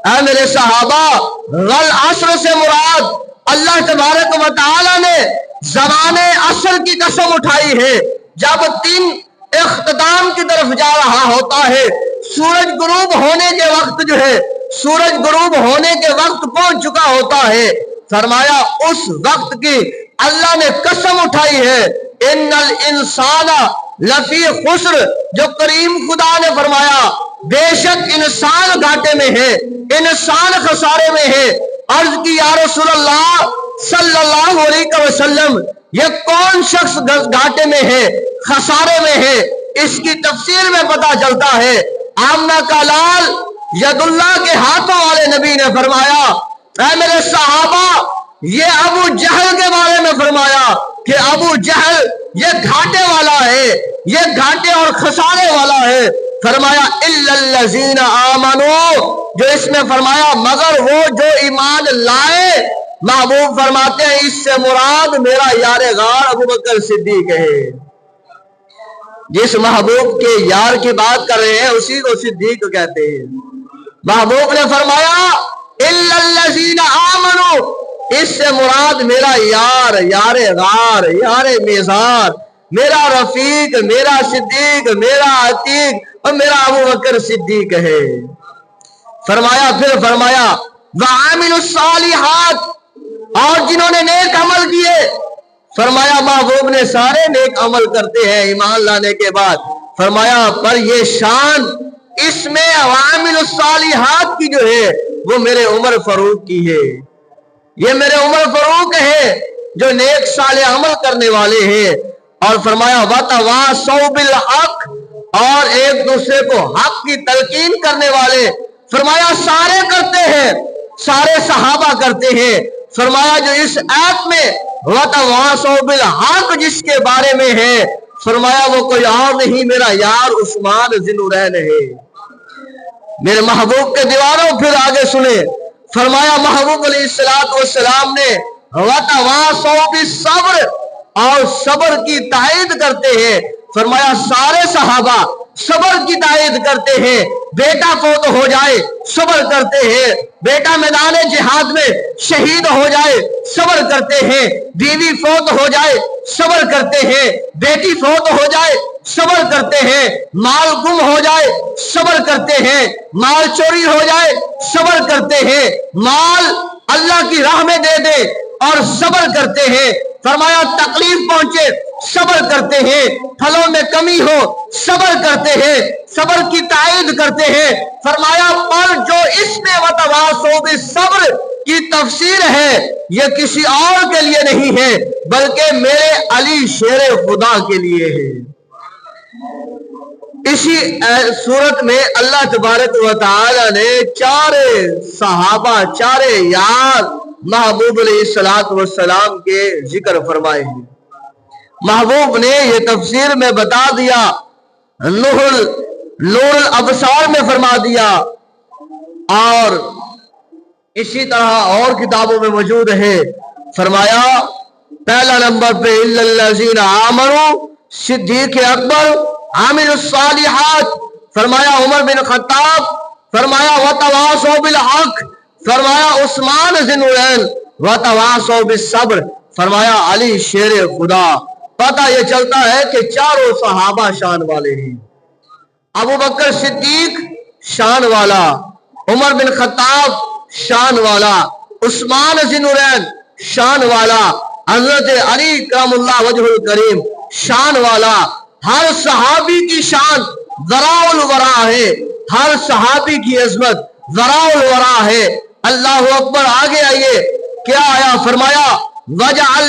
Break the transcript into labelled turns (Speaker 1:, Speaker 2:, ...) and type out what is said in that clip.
Speaker 1: اے میرے صحابہ، والعصر سے مراد اللہ تبارک و تعالی نے زمانے عصر کی قسم اٹھائی ہے، جب دن اختتام کی طرف جا رہا ہوتا ہے، سورج غروب ہونے کے وقت سورج غروب ہونے کے وقت پہنچ چکا ہوتا ہے، فرمایا اس وقت کی اللہ نے قسم اٹھائی ہے، ان الانسان لفی خسر، جو کریم خدا نے فرمایا بے شک انسان گھاٹے میں ہے، انسان خسارے میں ہے۔ عرض کی یا رسول اللہ صلی اللہ علیہ وسلم، یہ کون شخص گھاٹے میں ہے، خسارے میں ہے؟ اس کی تفسیر میں پتہ چلتا ہے، آمنہ کا لال ید اللہ کے ہاتھوں والے نبی نے فرمایا، اے میرے صحابہ، یہ ابو جہل کے بارے میں فرمایا کہ ابو جہل یہ گھاٹے والا ہے، یہ گھاٹے اور خسارے والا ہے۔ فرمایا الا الذین آمنوا، جو اس میں فرمایا مگر وہ جو ایمان لائے۔ محبوب فرماتے ہیں اس سے مراد میرا یار غار ابو بکر صدیق ہے۔ جس محبوب کے یار کی بات کر رہے ہیں اسی کو صدیق کہتے ہیں۔ محبوب نے فرمایا الا الذین آمنوا، اس سے مراد میرا یار، یار غار، یار میزار، میرا رفیق، میرا صدیق، میرا عتیق اور میرا ابو بکر صدیق ہے۔ فرمایا پھر فرمایا وعاملوا الصالحات، اور جنہوں نے نیک عمل کیے۔ فرمایا محبوب نے سارے نیک عمل کرتے ہیں ایمان لانے کے بعد، فرمایا پر یہ شان اس میں وعاملوا الصالحات کی جو ہے وہ میرے عمر فاروق کی ہے، یہ میرے عمر فاروق ہے جو نیک صالح عمل کرنے والے ہیں۔ اور فرمایا وَتَوَاصَوْا بِالْحَقِّ، اور ایک دوسرے کو حق کی تلقین کرنے والے۔ فرمایا سارے کرتے ہیں، سارے صحابہ کرتے ہیں۔ فرمایا جو اس آیت میں وَتَوَاصَوْا بِالْحَقِّ جس کے بارے میں ہے، فرمایا وہ کوئی اور نہیں میرا یار عثمان ذی النورین ہے۔ میرے محبوب کے دیوانوں پھر آگے سنیں، فرمایا محبوب علیہ السلام نے وَتَوَاصَوْا بِالصَّبْرِ، اور صبر کی تائید کرتے ہیں۔ فرمایا سارے صحابہ صبر کی تائید کرتے ہیں، بیٹا فوت ہو جائے صبر کرتے ہیں، بیٹا میدان جہاد میں شہید ہو جائے صبر کرتے ہیں، بیوی فوت ہو جائے صبر کرتے ہیں، بیٹی فوت ہو جائے صبر کرتے ہیں، مال گم ہو جائے صبر کرتے ہیں، مال چوری ہو جائے صبر کرتے ہیں، مال اللہ کی راہ میں دے دے اور صبر کرتے ہیں۔ فرمایا تکلیف پہنچے صبر کرتے ہیں، پھلوں میں کمی ہو صبر کرتے ہیں، صبر کی تائید کرتے ہیں۔ فرمایا پر جو اس میں وَتَوَاصَوْا بِالصَّبْرِ کی تفسیر ہے یہ کسی اور کے لیے نہیں ہے بلکہ میرے علی شیر خدا کے لیے ہے۔ اسی صورت میں اللہ تبارک و تعالی نے چارے صحابہ، چارے یار محبوب علیہ السلام کے ذکر فرمائے ہیں۔ محبوب نے یہ تفسیر میں بتا دیا، نور الابصار میں فرما دیا، اور اسی طرح اور کتابوں میں موجود ہے۔ فرمایا پہلا نمبر پہ الا الذین آمنوا، صدیق اکبر، عامل الصالحات، فرمایا عمر بن خطاب، فرمایا وَتَوَاصَوْا بِالْحَقِّ، فرمایا عثمان ذی النورین، وَتَوَاصَوْا بِالصَّبْرِ، فرمایا علی شیر خدا۔ پتہ یہ چلتا ہے کہ چاروں صحابہ شان والے ہیں۔ ابو بکر صدیق شان والا، عمر بن خطاب شان والا، عثمان ذی النورین شان والا، حضرت علی کرم اللہ وجہ الکریم شان والا۔ ہر صحابی کی شان ذراء الورا ہے، ہر صحابی کی عظمت ذراء الورا ہے۔ اللہ اکبر۔ آگے آئیے کیا آیا، فرمایا وَجَعَلْ